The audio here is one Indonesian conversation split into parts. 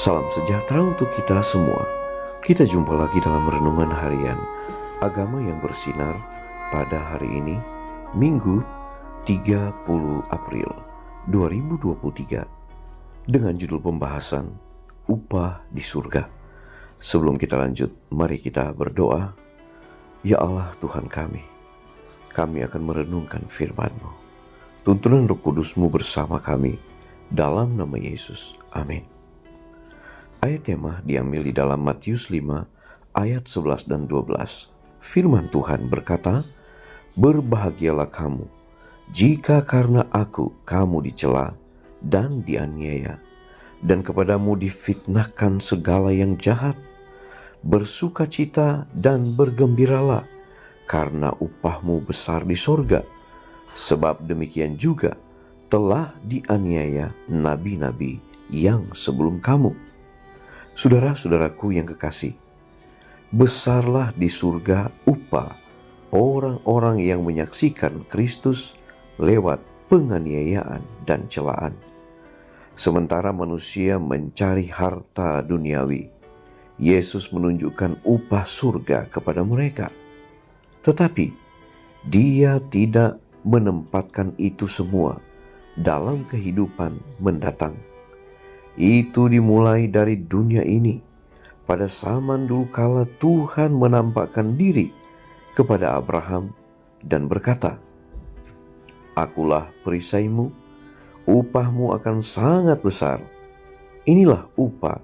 Salam sejahtera untuk kita semua. Kita jumpa lagi dalam renungan harian Agama yang bersinar pada hari ini, Minggu 30 April 2023, dengan judul pembahasan Upah di Surga. Sebelum kita lanjut, mari kita berdoa. Ya Allah Tuhan kami akan merenungkan firman-Mu. Tuntunan Roh Kudus-Mu bersama kami, dalam nama Yesus. Amin. Ayat tema diambil di dalam Matius 5 ayat 11 dan 12. Firman Tuhan berkata, "Berbahagialah kamu jika karena aku kamu dicela dan dianiaya, dan kepadamu difitnahkan segala yang jahat. Bersukacita dan bergembiralah, karena upahmu besar di sorga, sebab demikian juga telah dianiaya nabi-nabi yang sebelum kamu." Saudara-saudaraku yang kekasih, besarlah di surga upah orang-orang yang menyaksikan Kristus lewat penganiayaan dan celaan. Sementara manusia mencari harta duniawi, Yesus menunjukkan upah surga kepada mereka. Tetapi Dia tidak menempatkan itu semua dalam kehidupan mendatang. Itu dimulai dari dunia ini. Pada zaman dulu kala Tuhan menampakkan diri kepada Abraham dan berkata, "Akulah perisaimu, upahmu akan sangat besar." Inilah upah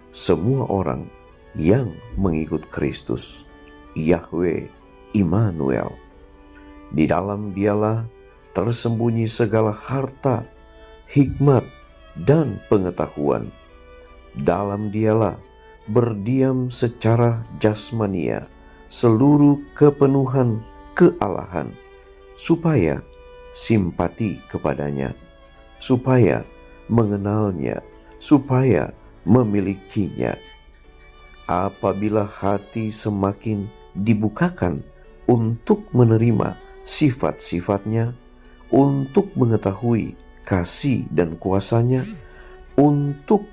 semua orang yang mengikut Kristus, Yahweh Immanuel. Di dalam Dialah tersembunyi segala harta, hikmat, dan pengetahuan. Dalam Dialah berdiam secara jasmania seluruh kepenuhan kealahan, supaya simpati kepadanya, supaya mengenalnya, supaya memilikinya. Apabila hati semakin dibukakan untuk menerima sifat-sifatnya, untuk mengetahui kasih dan kuasanya, untuk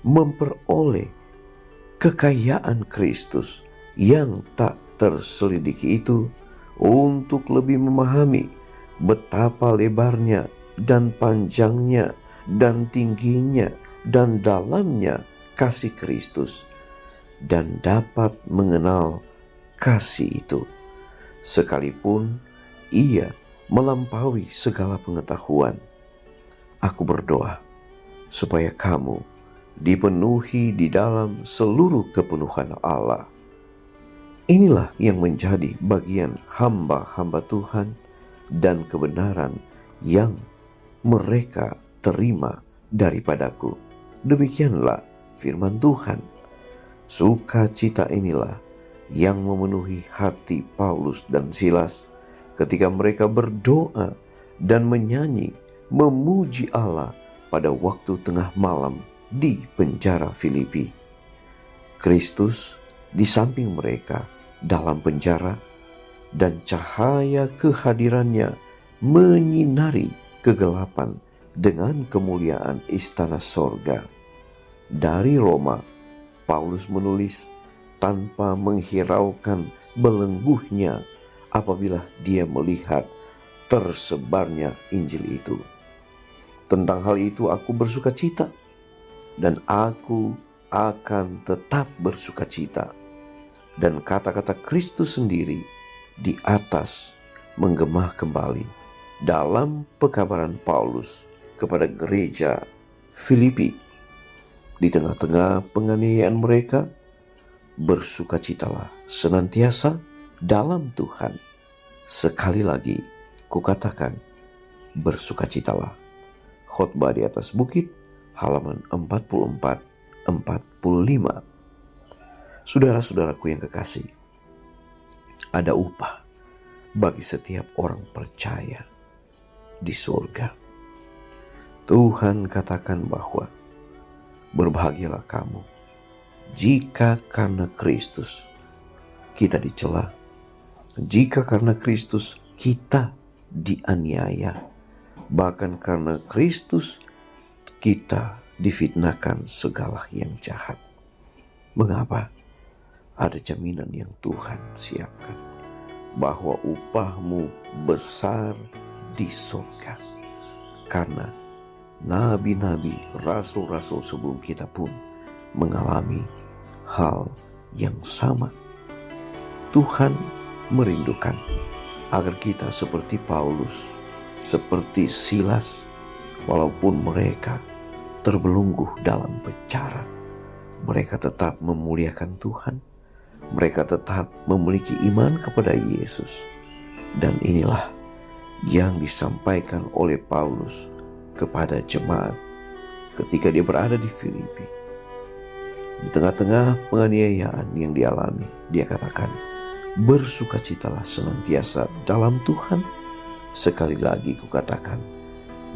memperoleh kekayaan Kristus yang tak terselidiki itu, untuk lebih memahami betapa lebarnya dan panjangnya dan tingginya dan dalamnya kasih Kristus, dan dapat mengenal kasih itu, sekalipun ia melampaui segala pengetahuan. Aku berdoa supaya kamu dipenuhi di dalam seluruh kepenuhan Allah. Inilah yang menjadi bagian hamba-hamba Tuhan dan kebenaran yang mereka terima daripadaku. Demikianlah firman Tuhan. Sukacita inilah yang memenuhi hati Paulus dan Silas ketika mereka berdoa dan menyanyi memuji Allah pada waktu tengah malam di penjara Filipi. Kristus di samping mereka dalam penjara, dan cahaya kehadirannya menyinari kegelapan dengan kemuliaan istana sorga. Dari Roma, Paulus menulis tanpa menghiraukan belenggunya apabila dia melihat tersebarnya Injil itu. Tentang hal itu aku bersukacita, dan aku akan tetap bersukacita. Dan kata-kata Kristus sendiri di atas menggema kembali dalam pekabaran Paulus kepada gereja Filipi. Di tengah-tengah penganiayaan mereka, bersukacitalah senantiasa dalam Tuhan. Sekali lagi kukatakan, bersukacitalah. Khotbah di atas bukit, halaman 44-45. Saudara-saudaraku yang kekasih, ada upah bagi setiap orang percaya di surga. Tuhan katakan bahwa berbahagialah kamu jika karena Kristus kita dicela, jika karena Kristus kita dianiaya, bahkan karena Kristus kita difitnahkan segala yang jahat. Mengapa? Ada jaminan yang Tuhan siapkan, bahwa upahmu besar di surga. Karena nabi-nabi, rasul-rasul sebelum kita pun mengalami hal yang sama. Tuhan merindukan agar kita seperti Paulus, seperti Silas, walaupun mereka terbelenggu dalam penjara, mereka tetap memuliakan Tuhan. Mereka tetap memiliki iman kepada Yesus. Dan inilah yang disampaikan oleh Paulus kepada jemaat ketika dia berada di Filipi. Di tengah-tengah penganiayaan yang dialami, dia katakan, bersukacitalah senantiasa dalam Tuhan. Sekali lagi kukatakan,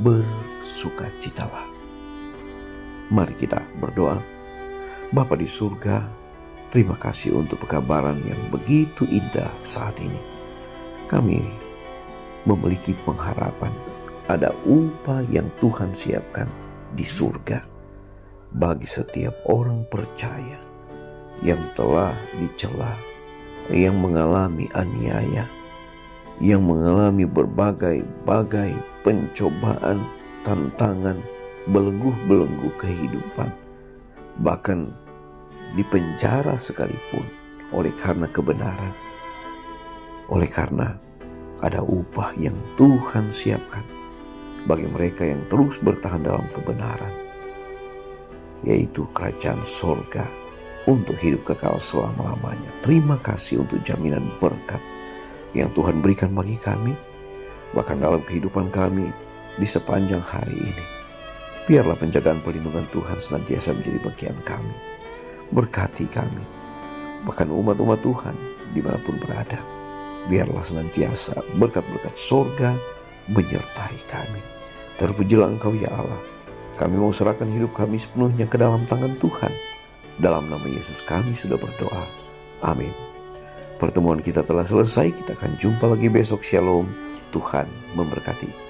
bersukacitalah. Mari kita berdoa. Bapa di surga, terima kasih untuk pekabaran yang begitu indah saat ini. Kami memiliki pengharapan ada upah yang Tuhan siapkan di surga bagi setiap orang percaya yang telah dicela, yang mengalami aniaya, yang mengalami berbagai-bagai pencobaan, tantangan, belenggu-belenggu kehidupan, bahkan di penjara sekalipun oleh karena kebenaran, oleh karena ada upah yang Tuhan siapkan bagi mereka yang terus bertahan dalam kebenaran, yaitu kerajaan sorga untuk hidup kekal selama-lamanya. Terima kasih untuk jaminan berkat yang Tuhan berikan bagi kami, bahkan dalam kehidupan kami di sepanjang hari ini. Biarlah penjagaan perlindungan Tuhan senantiasa menjadi bagian kami. Berkati kami, bahkan umat-umat Tuhan dimanapun berada. Biarlah senantiasa berkat-berkat sorga menyertai kami. Terpujilah Engkau ya Allah. Kami mau serahkan hidup kami sepenuhnya ke dalam tangan Tuhan. Dalam nama Yesus kami sudah berdoa. Amin. Pertemuan kita telah selesai. Kita akan jumpa lagi besok. Shalom. Tuhan memberkati.